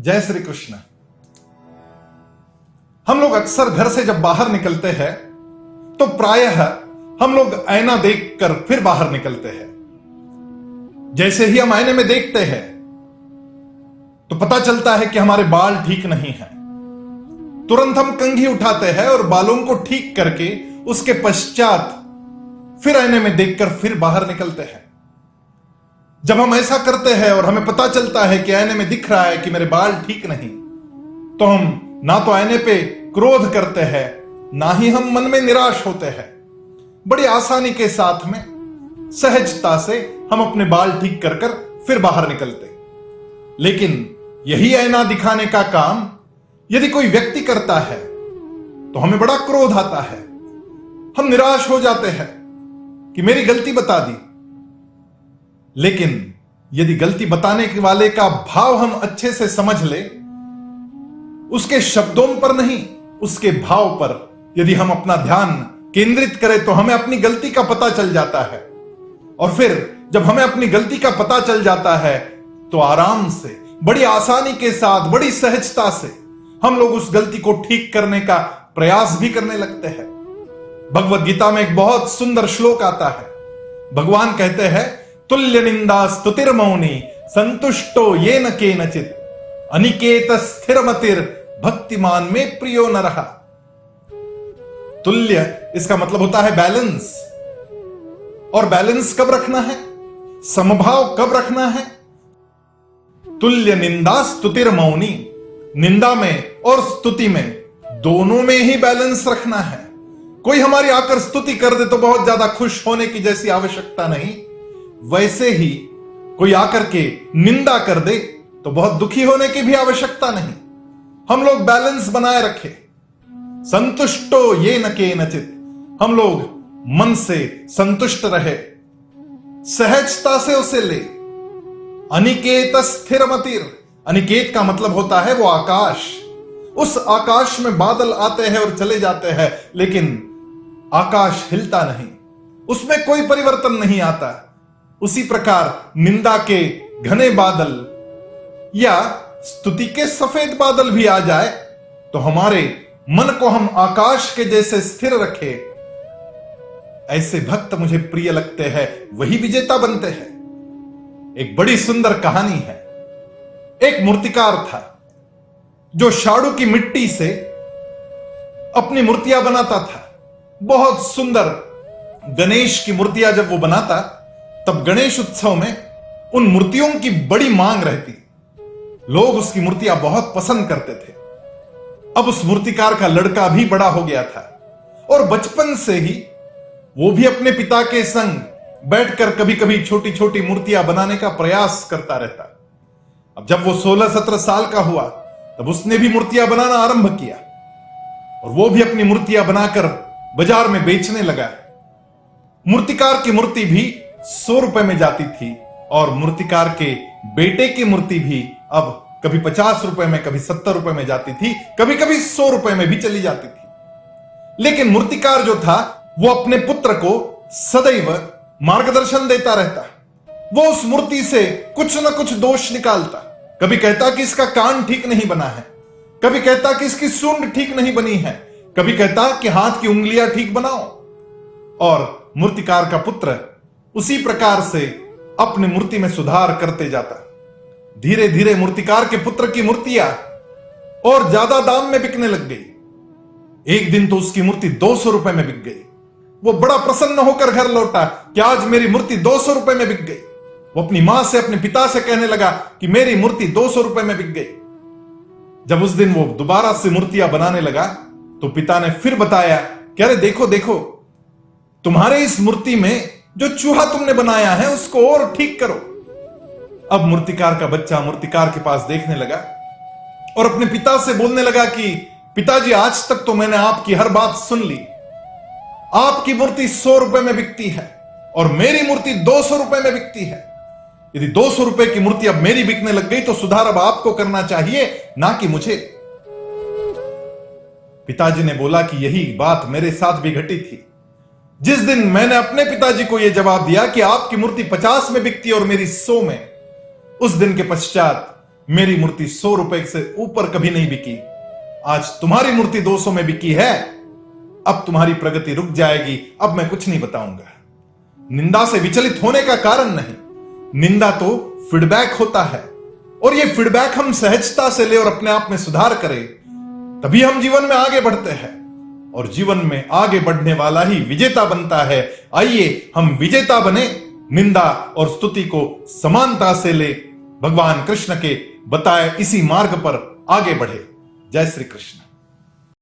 जय श्री कृष्ण। हम लोग अक्सर घर से जब बाहर निकलते हैं तो प्रायः हम लोग आईना देखकर फिर बाहर निकलते हैं। जैसे ही हम आईने में देखते हैं तो पता चलता है कि हमारे बाल ठीक नहीं हैं। तुरंत हम कंघी उठाते हैं और बालों को ठीक करके उसके पश्चात फिर आईने में देखकर फिर बाहर निकलते हैं। जब हम ऐसा करते हैं और हमें पता चलता है कि आईने में दिख रहा है कि मेरे बाल ठीक नहीं, तो हम ना तो आईने पे क्रोध करते हैं, ना ही हम मन में निराश होते हैं। बड़ी आसानी के साथ में, सहजता से हम अपने बाल ठीक कर कर फिर बाहर निकलते। लेकिन यही आईना दिखाने का काम यदि कोई व्यक्ति करता है तो हमें बड़ा क्रोध आता है। हम निराश हो जाते हैं कि मेरी गलती बता दी। लेकिन यदि गलती बताने के वाले का भाव हम अच्छे से समझ ले, उसके शब्दों पर नहीं उसके भाव पर यदि हम अपना ध्यान केंद्रित करें तो हमें अपनी गलती का पता चल जाता है। और फिर जब हमें अपनी गलती का पता चल जाता है तो आराम से, बड़ी आसानी के साथ, बड़ी सहजता से हम लोग उस गलती को ठीक करने का प्रयास भी करने लगते हैं। भगवत गीता में एक बहुत सुंदर श्लोक आता है। भगवान कहते हैं, तुल्य निंदा स्तुतिर्मौनी संतुष्टो येन केनचित अनिकेत स्थिरमतिर भक्तिमान में प्रियो नरः। तुल्य इसका मतलब होता है बैलेंस। और बैलेंस कब रखना है, समभाव कब रखना है? तुल्य निंदा स्तुतिर्मौनी, निंदा में और स्तुति में दोनों में ही बैलेंस रखना है। कोई हमारी आकर स्तुति कर दे तो बहुत ज्यादा खुश होने की जैसी आवश्यकता नहीं, वैसे ही कोई आकर के निंदा कर दे तो बहुत दुखी होने की भी आवश्यकता नहीं। हम लोग बैलेंस बनाए रखें। संतुष्टो ये न केनचित, हम लोग मन से संतुष्ट रहे, सहजता से उसे ले। अनिकेत स्थिरमतिर, अनिकेत का मतलब होता है वो आकाश। उस आकाश में बादल आते हैं और चले जाते हैं, लेकिन आकाश हिलता नहीं, उसमें कोई परिवर्तन नहीं आता। उसी प्रकार निंदा के घने बादल या स्तुति के सफेद बादल भी आ जाए तो हमारे मन को हम आकाश के जैसे स्थिर रखे। ऐसे भक्त मुझे प्रिय लगते हैं, वही विजेता बनते हैं। एक बड़ी सुंदर कहानी है। एक मूर्तिकार था जो शाड़ू की मिट्टी से अपनी मूर्तियां बनाता था। बहुत सुंदर गणेश की मूर्तियां जब वो बनाता तब गणेश उत्सव में उन मूर्तियों की बड़ी मांग रहती। लोग उसकी मूर्तियां बहुत पसंद करते थे। अब उस मूर्तिकार का लड़का भी बड़ा हो गया था और बचपन से ही वो भी अपने पिता के संग बैठकर कभी कभी छोटी छोटी मूर्तियां बनाने का प्रयास करता रहता। अब जब वो 16-17 साल का हुआ तब उसने भी मूर्तियां बनाना आरंभ किया और वो भी अपनी मूर्तियां बनाकर बाजार में बेचने लगा। मूर्तिकार की मूर्ति भी 100 रुपए में जाती थी और मूर्तिकार के बेटे की मूर्ति भी अब कभी 50 रुपए में, कभी 70 रुपए में जाती थी, कभी कभी 100 रुपए में भी चली जाती थी। लेकिन मूर्तिकार जो था वो अपने पुत्र को सदैव मार्गदर्शन देता रहता। वो उस मूर्ति से कुछ न कुछ दोष निकालता। कभी कहता कि इसका कान ठीक नहीं बना है, कभी कहता कि इसकी सूंड ठीक नहीं बनी है, कभी कहता कि हाथ की उंगलियां ठीक बनाओ। और मूर्तिकार का पुत्र उसी प्रकार से अपनी मूर्ति में सुधार करते जाता। धीरे धीरे मूर्तिकार के पुत्र की मूर्तियां और ज्यादा दाम में बिकने लग गई। एक दिन तो उसकी मूर्ति 200 रुपए में बिक गई। वो बड़ा प्रसन्न होकर घर लौटा कि आज मेरी मूर्ति 200 रुपए में बिक गई। वो अपनी मां से, अपने पिता से कहने लगा कि मेरी मूर्ति 200 रुपए में बिक गई। जब उस दिन वो दोबारा से मूर्तियां बनाने लगा तो पिता ने फिर बताया कि अरे देखो देखो, तुम्हारे इस मूर्ति में जो चूहा तुमने बनाया है उसको और ठीक करो। अब मूर्तिकार का बच्चा मूर्तिकार के पास देखने लगा और अपने पिता से बोलने लगा कि पिताजी, आज तक तो मैंने आपकी हर बात सुन ली। आपकी मूर्ति 100 रुपए में बिकती है और मेरी मूर्ति 200 रुपए में बिकती है। यदि 200 रुपए की मूर्ति अब मेरी बिकने लग गई तो सुधार अब आपको करना चाहिए, ना कि मुझे। पिताजी ने बोला कि यही बात मेरे साथ भी घटी थी। जिस दिन मैंने अपने पिताजी को यह जवाब दिया कि आपकी मूर्ति 50 में बिकती है और मेरी 100 में, उस दिन के पश्चात मेरी मूर्ति 100 रुपए से ऊपर कभी नहीं बिकी। आज तुम्हारी मूर्ति 200 में बिकी है। अब तुम्हारी प्रगति रुक जाएगी। अब मैं कुछ नहीं बताऊंगा। निंदा से विचलित होने का कारण नहीं, निंदा तो फीडबैक होता है, और ये फीडबैक हम सहजता से ले और अपने आप में सुधार करें, तभी हम जीवन में आगे बढ़ते हैं। और जीवन में आगे बढ़ने वाला ही विजेता बनता है। आइए हम विजेता बने, निंदा और स्तुति को समानता से ले, भगवान कृष्ण के बताए इसी मार्ग पर आगे बढ़े। जय श्री कृष्ण।